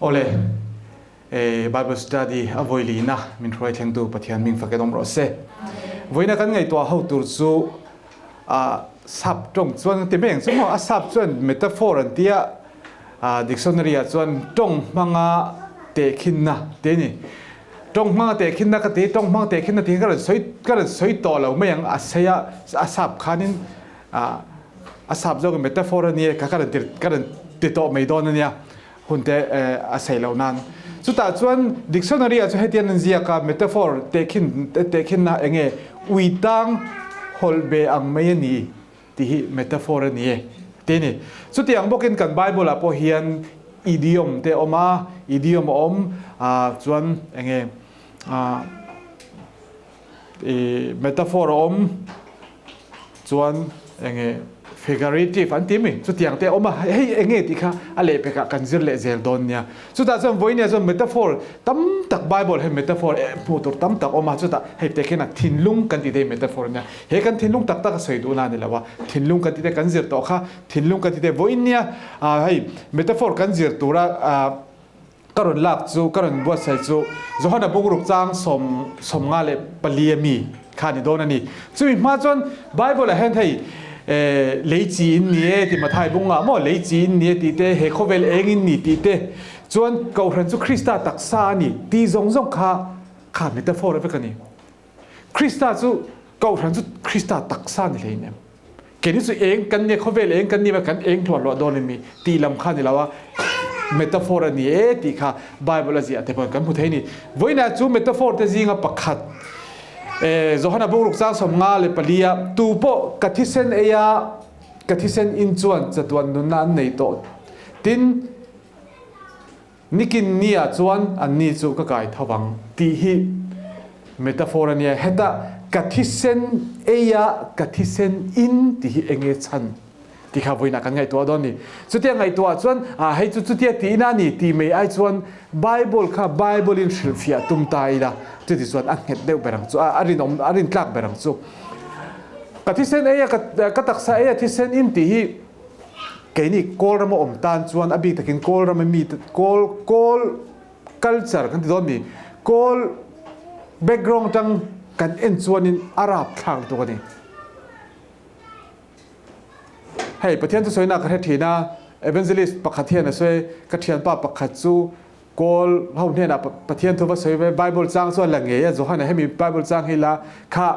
Ole Bible study avoilina min roi theng tu pathian ming fakedom ro se voina kan ngai to how tur chu sap tong chuan te meng chu a sap chuan metaphor an tia dictionary a chuan tong manga te khinna te ni tong manga te khinna ka te tong manga te khinna te ka soi to lo meng a seya a sap khanin a sap zo metaphor ni ka te to mai don ania hunte a seilo nan chuta chuan dictionary a chu hetian zia ka metaphor te khin na enge uitang holbe ang mai ni ti metaphor ni te ni chutiang bokin kan bible a po hian idiom te oma idiom om chuan enge metaphor om chuan enge figurative an timi chutiang te oma hei enge ti kha ale pe ka kanzir le zel don nia chuta chon voinia chon metaphor tam tak bible he metaphor putur tam tak oma chuta hei te khena thinlung kan ti de metaphor nia he kan thinlung tak tak sei du na ni lawa thinlung kan ti de kanzir to kha thinlung kan ti de voinia hei metaphor kanzir tura karon lak chu karon bo sai chu johana bungruk chang som nga le paliami khani don ani chui ma chon bible a hen thei lấy chín nhé thì mà thay bung ngã mà lấy chín nhé thì thế hệ khovel engin nhỉ thì thế chuan cầu thần chú Christa đặc sa nhỉ thì giống khá metaphor vậy cái nhỉ Christa chú cầu thần chú Christa đặc sa nhỉ lấy nhỉ cái này chú eng cái nhỉ khovel eng cái nhỉ mà cái eng thuần loại đòn nhỉ thì làm khá nhỉ là metaphor nhỉ thì khá Bible là gì à thế còn cái một thế nhỉ với na chú metaphor thế gì ngã bạc khát Johana bungruk chang som nga le palia tu po kathisen eya kathisen in chuan chatuan nun na nei to tin nikin nia chuan an ni chu ka kai thawang ti hi metaphor ania heta kathisen eya kathisen in ti hi enge chan ti kha voina kan ngai to don ni chutia ngai to chuan hei chu chutia ti na ni ti mei ai chuan bible in shilfia tum tai da ti chuan a nget deuh berang chu arin tlak berang chu kathisen eya ka taksa eya thisen in ti hi keini kol rama om tan chuan abi takin kol rama mi kol culture kan ti don ni kol background tang kan en chuan in arab thang to ni hei pathian tu soina ka thina evangelist pakhathian a soi ka thian pa pakhat chu kol hau hne na pathian thu va soi bible chang so lange ya johana hemi bible chang hila kha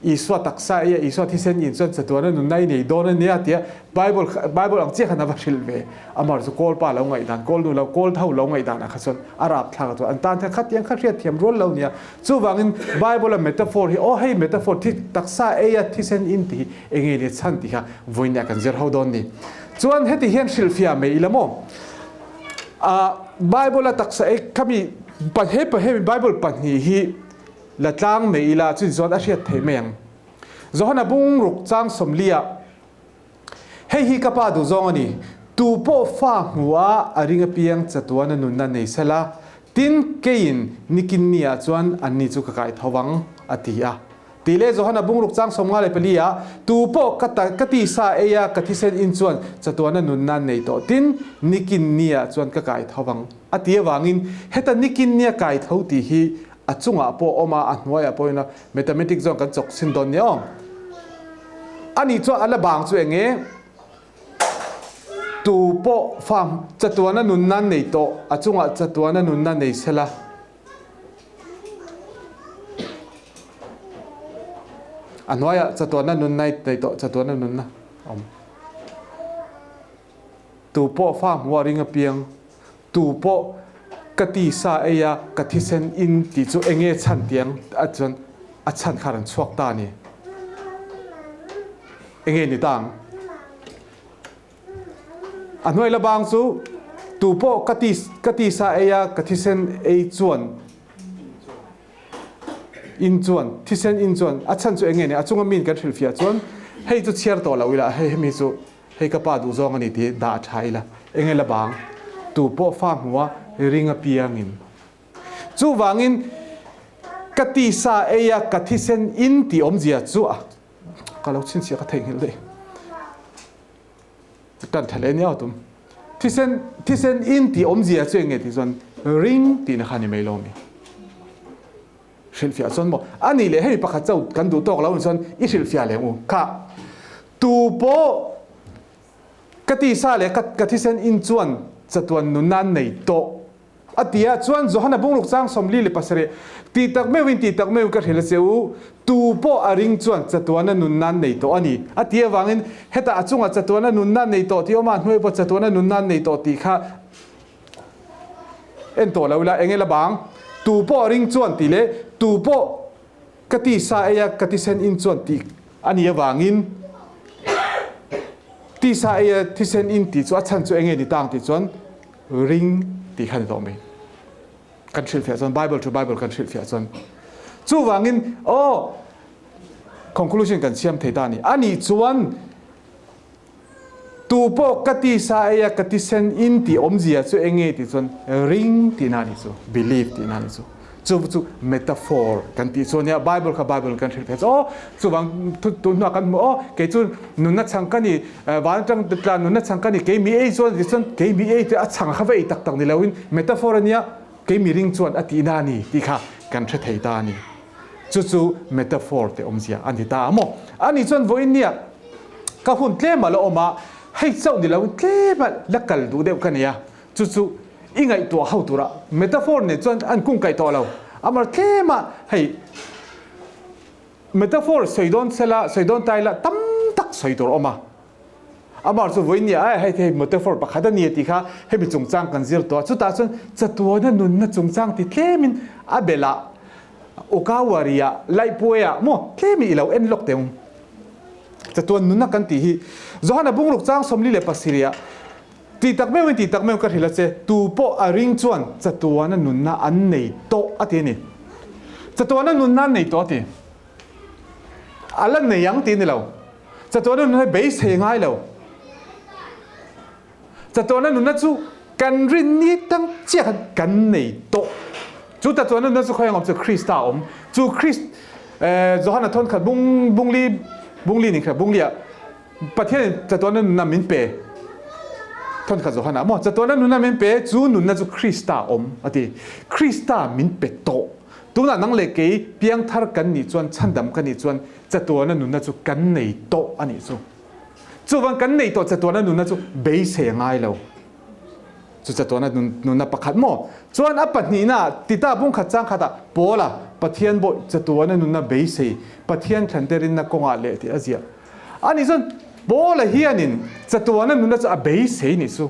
iswa taksa ya iswa thisen in chon chatwana nu nai nei don nia tia bible ang che khana va shilve amar chu kol pa lo ngai dan kol nu lo kol thau lo ngai dan a khason arab thla to an tan khat yang khat thiam rol lo nia chu wangin bible a metaphor hi hei metaphor thi taksa ya thisen in ti enge le chan ti kha voina kan zer ho don ni chuan heti hian shilfia me ilamo bible a taksa kami pa he bible pa hi la tlang me ila chu zon a hriat thei meng zohana bungruk chang somlia hei hi kapa du zong ani tu po fa huwa aringa piang chatuana nunna nei sala tin kein nikin nia chuan anni chu ka kai thawang atia tile zohana bungruk chang somnga le pelia tu po kati sa eya kathisen in chuan chatuana nunna nei to tin nikin nia chuan ka kai thawang atia wangin heta nikin nia kai thau ti hi achunga po oma anwaya poina mathematics zong kan chok sin don niom ani cho ala bang chu enge tu po fam chatuana nunna nei to achunga chatuana nunna nei sela anwaya chatuana nunna nei to chatuana nunna tu po fam waringa piang tu po kati sa eya kathisen in ti chu enge chan tiang achon achan kharan chuak ta ni enge ni tang anoi la bang chu tu po kati sa eya kathisen ei chuan in chuan thisen in chuan achan chu enge ni achunga min ka thilfia chuan hei chu chiar to lawila hei mi chu hei ka pa du zong ani ti da thaila enge la bang tu po fa huwa ringa piangin chu wangin kati sa eya kathisen in ti omzia chu kalau chin sia ka thei hil de tan thale ni autum ที่เส้นอินที่อมเสียช่วยเงี้ยที่ส่วนริงที่นักขันไม่ลงมีศิลปิอาส่วนบอกอันนี้เลยให้ประคัตเจ้ากันดูตอกแล้วส่วนอิศิลปิอาเลยมูค่ะตูโปกติซาเลยกติเส้นอินส่วนจะตัวนุนนันในโตอัติยาส่วนจะหันบุ้งลูกจ้างสมลีเลยปัสเรตีตักไม่วินตีตักไม่วินก็เห็นเสียวตูโปอาริงส่วนจะตัวนั้นนุนนันในโตอันนี้อัติยาวางินเหตุอาจุงจะตัวนั้นนุนนันในโตที่ออกมาหน่วยพอจะตัวนั้นนุนนันในโตตีค่ะเอ็นโตแล้วเวลาเองละบางตูโปอาริงส่วนตีเลยตูโปกติซาเอยกติเซนอินส่วนตีอันนี้วางินที่สายที่เซนอินติจวนฉันจวนเองนี่ต่างติจวนริงที่ขันต่อไปกันชิลเฟียจวนBible to Bibleกันชิลเฟียจวนจู่ว่างินโอ้ conclusion กันเชื่อมเท่านี้อันนี้จวนตูโปกติสายกติเซนอินติอมเสียจวนเองที่จวนริงที่นั่นนี่จู believe ที่นั่นนี่จูจู่ metaphor กันที่ส่วนเนี่ย Bible กับ Bible กันชิลเฟียโอ้จู่บางตุนว่ากันโอ้เกี่ยจุนนุนนัดสังกันนี่วันจังตลาดนุนนัดสังกันนี่เกี่ยมีส่วนที่ส่วนเกี่ยมีที่อัดสังข้าไปตักนี่แล้ววิน metaphor เนี่ยเกี่ยมีริงส่วนอตินานี่ที่ค่ะกันเฉยๆตานี่จู่ metaphor ที่อมเสียอันที่ตาโมอันนี้ส่วนวันเนี่ยก็หุ่นเล่มาแล้วออกมาให้เจ้านี่แล้วเล่มาลักกันดูเดียวกันเนี่ยจู่อีไงตัวเข้าตัวละเมตาฟอร์เนี่ยจนอันกุ้งไก่ตัวเราอามาเทมาให้เมตาฟอร์สวยโดนเสละสวยโดนตายละตั้มตักสวยตัวออกมาอามาสุดวันนี้ให้เมตาฟอร์ประคัดเนี่ยที่ค่ะให้เป็นจงจ้างกันเสียตัวสุดท้ายจนจะตัวนั้นนุ่นนั่นจงจ้างที่เทมินอาเบล่าโอกาวาริยาไลป่วยโม่เทมินเราเอ็นล็อกเต็มจะตัวนุ่นนั่นกันที่จอห์นบุ้งลูกจ้างสมลีเลปัสซิเรียตีตักไม่ตีตักไม่ก็เห็นแล้วเจ้ตูโปอาริงจวนจะตัวนั้นนุนน่าอันไหนโตอะทีนี่จะตัวนั้นนุนน่าไหนโตทีอะไรไหนยังทีนี่เราจะตัวนั้นนุนให้เบสเฮงไงเราจะตัวนั้นนุนน่าจู่กันรินนี่ตั้งเจ้ากันไหนโตจู่แต่ตัวนั้นนุนน่าจู่เขายังอมจะคริสต์อมจู่คริสจอห์นทอนขัดบุงลีนี่ครับบุงลีอะประเทศจะตัวนั้นน่ามินเปท่านข้าจะหันมอจะตัวนั้นนุ่นน่ะมินเปจูนุ่นน่ะจูคริสต์อมอะที่คริสต์มินเปโตตัวนั้นนั่งเล็กเพียงทาร์กันนี่จวนฉันดำกันนี่จวนจะตัวนั้นนุ่นน่ะจูกันในโตอันนี้จูวันกันในโตจะตัวนั้นนุ่นน่ะจูเบสเฮงไงแล้วจูจะตัวนั้นนุ่นน่ะประคัดมอจวนอัปนี้น่ะติดตาบุ้งขัดจ้างขัดโปล่ะปะเทียนบ่จะตัวนั้นนุ่นน่ะเบสเฮปะเทียนฉันเดรินน่ะกงอาเลที่อาเซียอันนี้จวนบอลเฮียนินจะตัวนั้นนุ่นจะอาเบสเฮนี่สู้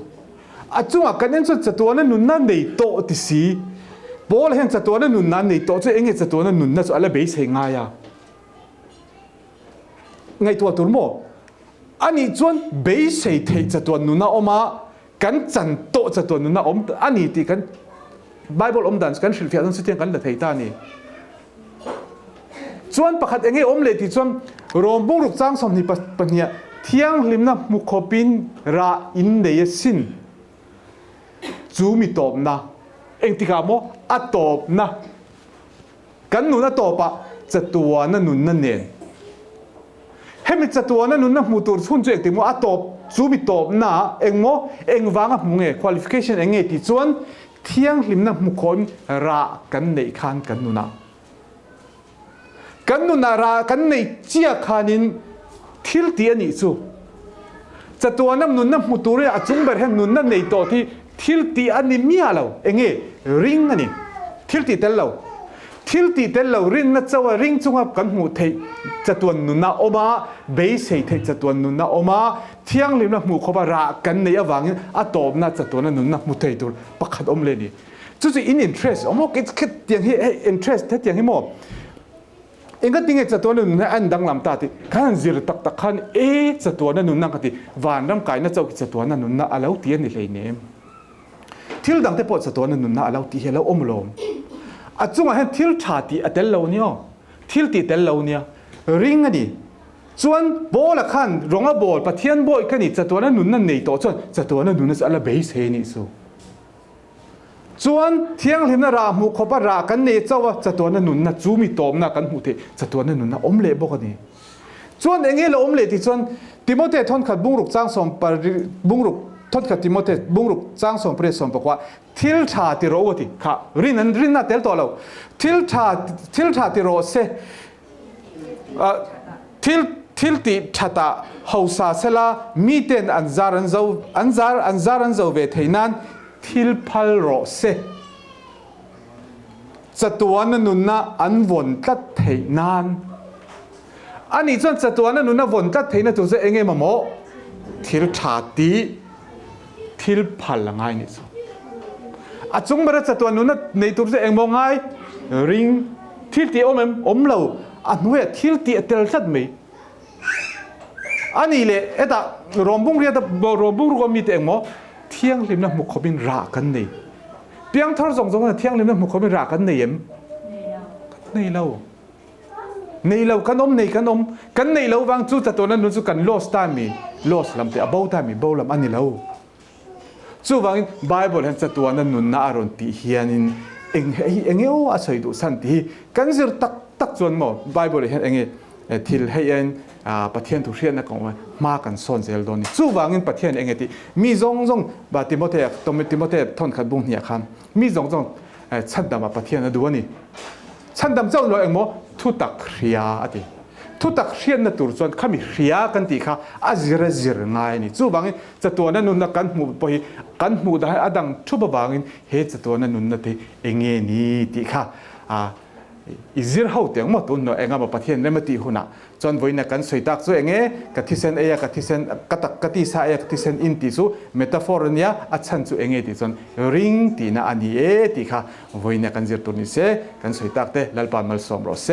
อาจุงอากันนั่นส่วนจะตัวนั้นนุ่นนั่นในโตติสีบอลเฮียนจะตัวนั้นนุ่นนั่นในโตจะเองจะตัวนั้นนุ่นนั่นจะอะไรเบสเฮง่ายอะไงตัวตัวโมอันนี้ส่วนเบสเฮเทจะตัวนุ่นน่ะออกมากันจันโตจะตัวนุ่นน่ะอมอันนี้ที่กันไบเบิลอมดันกันศิลปิอาสุดที่กันละเทตานี่ส่วนประคัดเองอมเลยที่ส่วนรวมบุกรุกจ้างสมนิปเนี่ยเที่ยงลิมนะมุขปินราอินเดียสินจูมิตอบนะเองที่กาโมอัตอบนะกันนุนอัตอบปะจะตัวนั้นนุนนั่นเองให้มันจะตัวนั้นนุนนะมุตุรสุนจุเอกติโมอัตอบจูมิตอบนะเองโมเองวางมุงเอ qualification เองที่ส่วนเที่ยงลิมนะมุขปินรากันในขานกันนุนะกันนุนารากันในเจียขานินทิลตีอันนี้สู้จะตัวน้ำนุนน้ำมุตุเรียจุงเบอร์เฮนุนนั่นในตัวที่ทิลตีอันนี้มีอะไรเองริงอันนี้ทิลตีเตลเราริงนั่นจะว่าริงจุงกับกันหูเทจะตัวนุนน่ะออกมาเบสเทจะตัวนุนน่ะออกมาเที่ยงลิมน้ำมุขบารากันในอวังอัตอบน่าจะตัวนั้นนุนน่ะมุเทตัวปักขัดอมเลยนี่จู่ๆ in interest อมก็คิดอย่างที่ interest เท่าอย่างที่โมเองก็ติงจะตัวนั้นอันดังลำตาที่ขันจิรตักตักขันจะตัวนั้นนั่งกันที่วันรำกายนั่นจะจะตัวนั้นนั่นอาเลวตีนี่เลยเนี่ยทิลดังแต่พอจะตัวนั้นนั่นอาเลวตีเฮลอมลมอาจุมาเห็นทิลชาติอัตเลวเนี่ยทิลตีเตเลวเนี่ยริงอันนี้ส่วนบอลขันรองบอลปะเทียนบอลกันนี่จะตัวนั้นนั่นในตัวส่วนจะตัวนั้นนั่นจะอาเลวเบสเฮนี่สู้ส่วนเที่ยงลิมนารามุขบารากันเนี่ยเจ้าว่าจะตัวนั้นนุ่นนะจูมิตอมนะกันหูเทจะตัวนั้นนุ่นนะอมเล่บอกนี่ส่วนเองเราอมเล่ที่ส่วนติโมเธทอนขัดบุ้งรุกจ้างสมปาบุ้งรุก ทศติโมเทบุงรุกจ้างส่งเปรสส่งบอกว่าทิลชาติโรวติค่ะรินน่ะเตลตัวเราทิลชาติโรเซทิลติชะตาเฮาซาเซลามีเตนอันซารันเซาเวทนันทิลพัลโรเซจัตัวนั้นนุนนะอันวนตัดเทนานอันนี้จนจัตัวนั้นนุนนะวนตัดเทนันตัวเองมาโมทิลชาติทิลพัลง่ายนี่สิอาจงมาจัตัวนุนนะในตัวเองมองง่ายริงทิลตีอมเราอันนู้นทิลตีเตลชัดไหมอันนี้เลยเอ็ดอะรวมบุ้งเรียดรวมบุ้งรวมมีแต่เองมั้งเที่ยงริมน้ำมุขบินรักกันนี่เพียงทอดส่งกันเที่ยงริมน้ำมุขบินรักกันนี่เอ็มนี่เรากันนี่เราบางจุดตัวนั้นนู้นจุดกัน lost time มี lost ลำแต่ about time มี about ลำอันนี้เราจู่บาง Bible เห็นตัวนั้นนู้นน่าอารมณ์ตีเฮียนินเองเอาอาศัยดูสันติกันจะตักจวนหมด Bible เห็นเองทิลให้เองประเทศทุเรียนนักของมากันส่วนเซลโดนี่จู่วางเงินประเทศเองที่มีจงบาติโมเทติโมเททอนขัดบุญเนี่ยครับมีจงชันดำมาประเทศนั้นดูนี่ชันดำเจ้าเราเองมั้งทุตักเรียอะไรทุตักเรียนนั่นตัวส่วนข้ามีเรียกันที่ข้าอาจิรง่ายนี่จู่บางเงินจะตัวนั้นนุ่นนักกันหมู่ไปกันหมู่ได้อดังชุบบางเงินเหตุจะตัวนั้นนุ่นนักที่เองนี่ที่ข้าอิจิรเขาเตียงหมดตุนเนาะเองมาประเทศนั้นมาตีหุ่นอ่ะจนวันนี้กันสวยตักสู้เองกัติเซนกัติเซนกัติสายกัติเซนอินติสู้เมตาฟอร์เนี่ยอัดชันสู้เองที่จนริงตีน่ะอันนี้ที่ค่ะวันนี้กันจิรตุนิเสกันสวยตักเตะลัลปามัลสอมรสเส